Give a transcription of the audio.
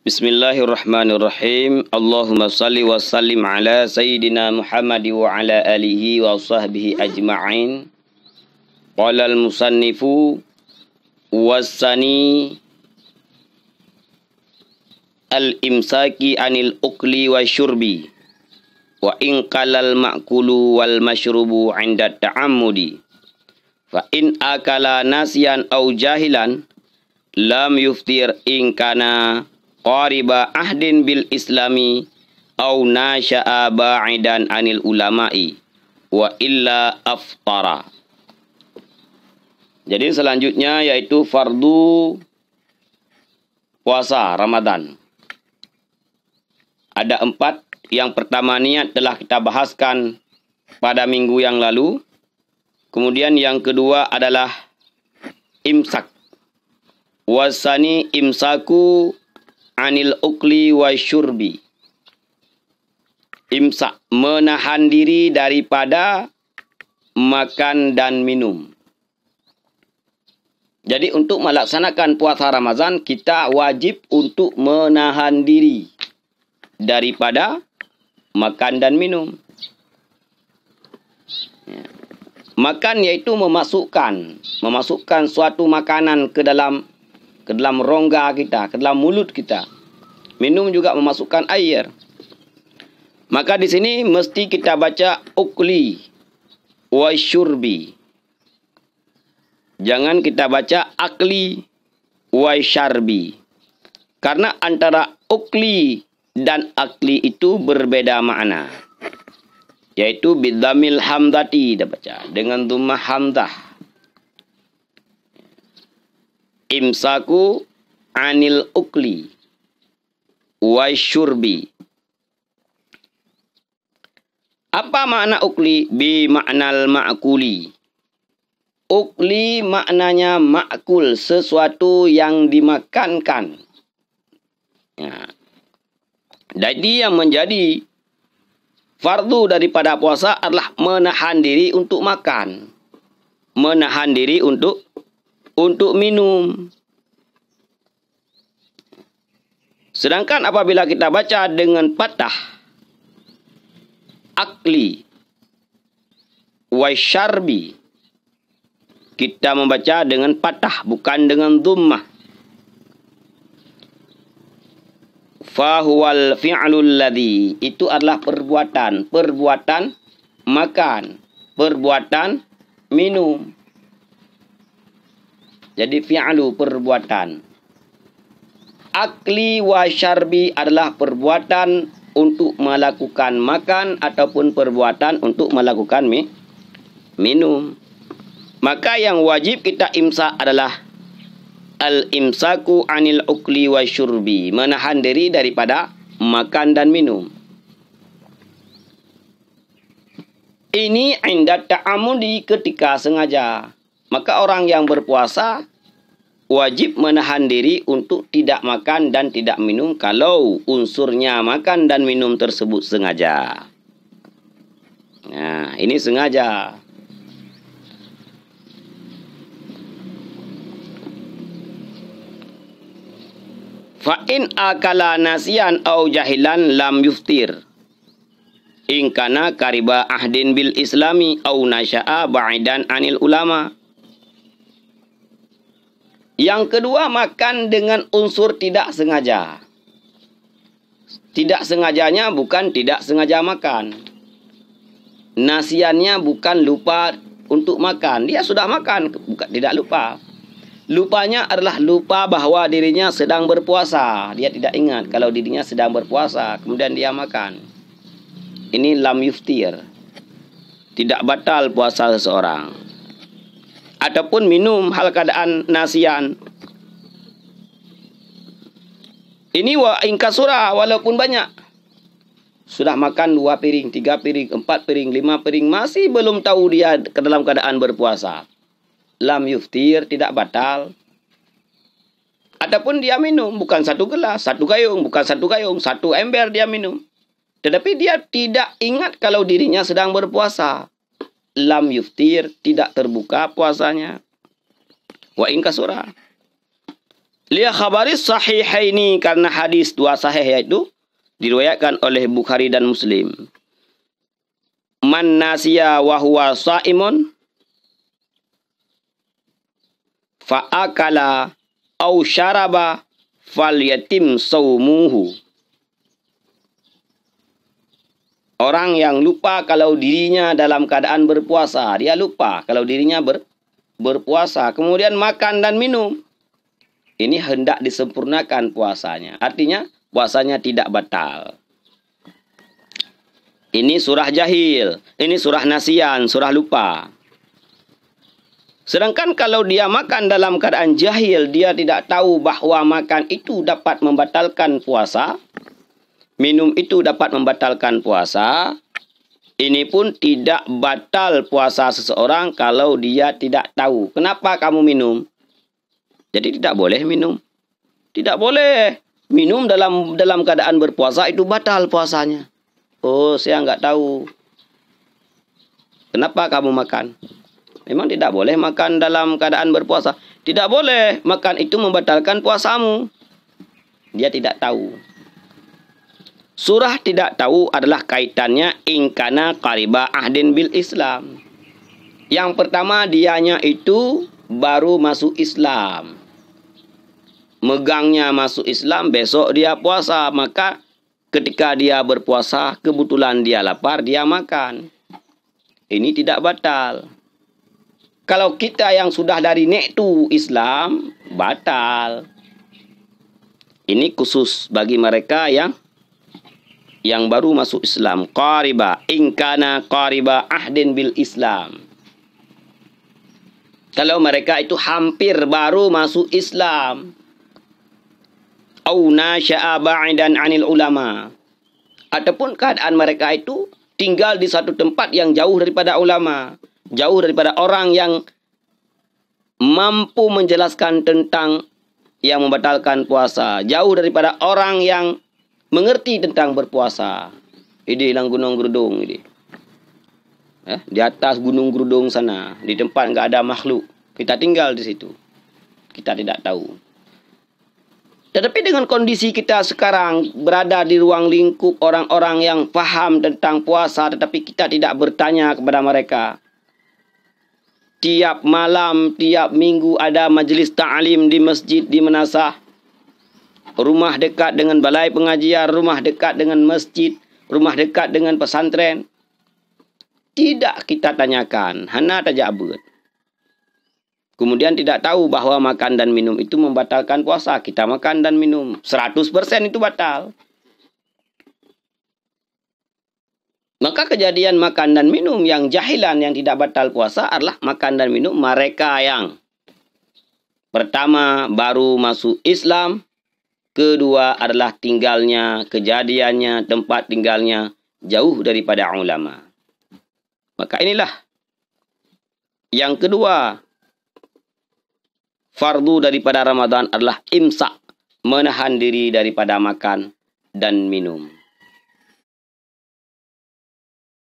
Bismillahirrahmanirrahim. Allahumma salli wa sallim ala Sayyidina Muhammad wa ala alihi wa sahbihi ajma'in. Qala al-musannifu wasani al-imsaki anil ukli wa syurbi wa in qalal ma'kulu wal mashrubu 'inda ta'ammudi fa in akala nasiyan aw jahilan lam yuftir in kana qariba ahdin bil islami au nasya'a ba'idan anil ulama'i wa illa aftara. Jadi selanjutnya yaitu fardu puasa Ramadan. Ada 4. Yang pertama niat telah kita bahaskan pada minggu yang lalu. Kemudian yang kedua adalah imsak. Wasani imsaku anil ukli wa syurbi. Imsak, menahan diri daripada makan dan minum. Jadi untuk melaksanakan puasa Ramadan, kita wajib untuk menahan diri daripada makan dan minum. Makan yaitu memasukkan suatu makanan ke dalam rongga kita, ke dalam mulut kita. Minum juga memasukkan air. Maka di sini mesti kita baca ukli wa syurbi. Jangan kita baca akli wa syarbi. Karena antara ukli dan akli itu berbeda makna. Yaitu bidhamil hamdati, kita baca dengan dhammah hamdah. Imsaku anil ukli wa syurbi. Apa makna ukli? Bi maknal ma'kuli. Ukli maknanya ma'kul, sesuatu yang dimakankan. Ya. Jadi yang menjadi fardu daripada puasa adalah menahan diri untuk makan. Menahan diri untuk minum. Sedangkan apabila kita baca dengan patah akli wa syarbi, kita membaca dengan patah bukan dengan dhammah. Fahuwal fi'lul ladzi, itu adalah perbuatan makan, perbuatan minum. Jadi fi'lu perbuatan. Akli wa syarbi adalah perbuatan untuk melakukan makan ataupun perbuatan untuk melakukan minum. Maka yang wajib kita imsak adalah al-imsaku anil ukli wa syurbi, menahan diri daripada makan dan minum. Ini inda ta'amudi, ketika sengaja. Maka orang yang berpuasa wajib menahan diri untuk tidak makan dan tidak minum kalau unsurnya makan dan minum tersebut sengaja. Nah, ini sengaja. Fa in akala nasiyan au jahilan lam yuftir. In kana qariba ahdin bil islami au nasya'a ba'idan anil ulama. Yang kedua, makan dengan unsur tidak sengaja. Tidak sengajanya bukan tidak sengaja makan. Nasiannya bukan lupa untuk makan. Dia sudah makan, bukan tidak lupa. Lupanya adalah lupa bahwa dirinya sedang berpuasa. Dia tidak ingat kalau dirinya sedang berpuasa, kemudian dia makan. Ini lam yuftir. Tidak batal puasa seseorang. Ataupun minum hal keadaan nasian. Ini wa inkasura, walaupun banyak. Sudah makan 2 piring, 3 piring, 4 piring, 5 piring, masih belum tahu dia ke dalam keadaan berpuasa. Lam yuftir, tidak batal. Ataupun dia minum, bukan 1 gelas, 1 gayung, bukan 1 gayung, 1 ember dia minum. Tetapi dia tidak ingat kalau dirinya sedang berpuasa. Lam yuftir, tidak terbuka puasanya. Wa in kasura. Liya khabaris sahihaini, karena hadis dua sahih yaitu diriwayatkan oleh Bukhari dan Muslim. Man nasiya wa huwa shaimun fa akala au syaraba falyatim saumuhu. Orang yang lupa kalau dirinya dalam keadaan berpuasa, dia lupa kalau dirinya berpuasa, kemudian makan dan minum, ini hendak disempurnakan puasanya. Artinya puasanya tidak batal. Ini surah jahil, ini surah nasiyan, surah lupa. Sedangkan kalau dia makan dalam keadaan jahil, dia tidak tahu bahwa makan itu dapat membatalkan puasa, minum itu dapat membatalkan puasa, ini pun tidak batal puasa seseorang kalau dia tidak tahu. Kenapa kamu minum? Jadi tidak boleh minum. Tidak boleh minum dalam keadaan berpuasa, itu batal puasanya. Oh, saya nggak tahu. Kenapa kamu makan? Memang tidak boleh makan dalam keadaan berpuasa. Tidak boleh, makan itu membatalkan puasamu. Dia tidak tahu. Surah tidak tahu adalah kaitannya ingkana qariba ahdin bil Islam. Yang pertama, dianya itu baru masuk Islam. Megangnya masuk Islam, besok dia puasa. Maka ketika dia berpuasa, kebetulan dia lapar, dia makan. Ini tidak batal. Kalau kita yang sudah dari nektu Islam, batal. Ini khusus bagi mereka yang baru masuk Islam. Qariba, ingkana qariba ahdin bil Islam. Kalau mereka itu hampir baru masuk Islam. Au nasya'a ba'idan 'anil ulama. Ataupun keadaan mereka itu tinggal di satu tempat yang jauh daripada ulama, jauh daripada orang yang mampu menjelaskan tentang yang membatalkan puasa, jauh daripada orang yang mengerti tentang berpuasa. Ini dalam Gunung Gerudung ini. Di atas Gunung Gerudung sana, di tempat enggak ada makhluk. Kita tinggal di situ. Kita tidak tahu. Tetapi dengan kondisi kita sekarang berada di ruang lingkup orang-orang yang paham tentang puasa, tetapi kita tidak bertanya kepada mereka. Tiap malam, tiap minggu ada majelis ta'lim di masjid, di Menasah. Rumah dekat dengan balai pengajian, rumah dekat dengan masjid, rumah dekat dengan pesantren. Tidak kita tanyakan, hana tajabut. Kemudian tidak tahu bahwa makan dan minum itu membatalkan puasa. Kita makan dan minum, 100% itu batal. Maka kejadian makan dan minum yang jahilan, yang tidak batal puasa adalah makan dan minum mereka yang pertama baru masuk Islam, kedua adalah tinggalnya, kejadiannya, tempat tinggalnya jauh daripada ulama. Maka inilah. Yang kedua, fardu daripada Ramadan adalah imsak, menahan diri daripada makan dan minum.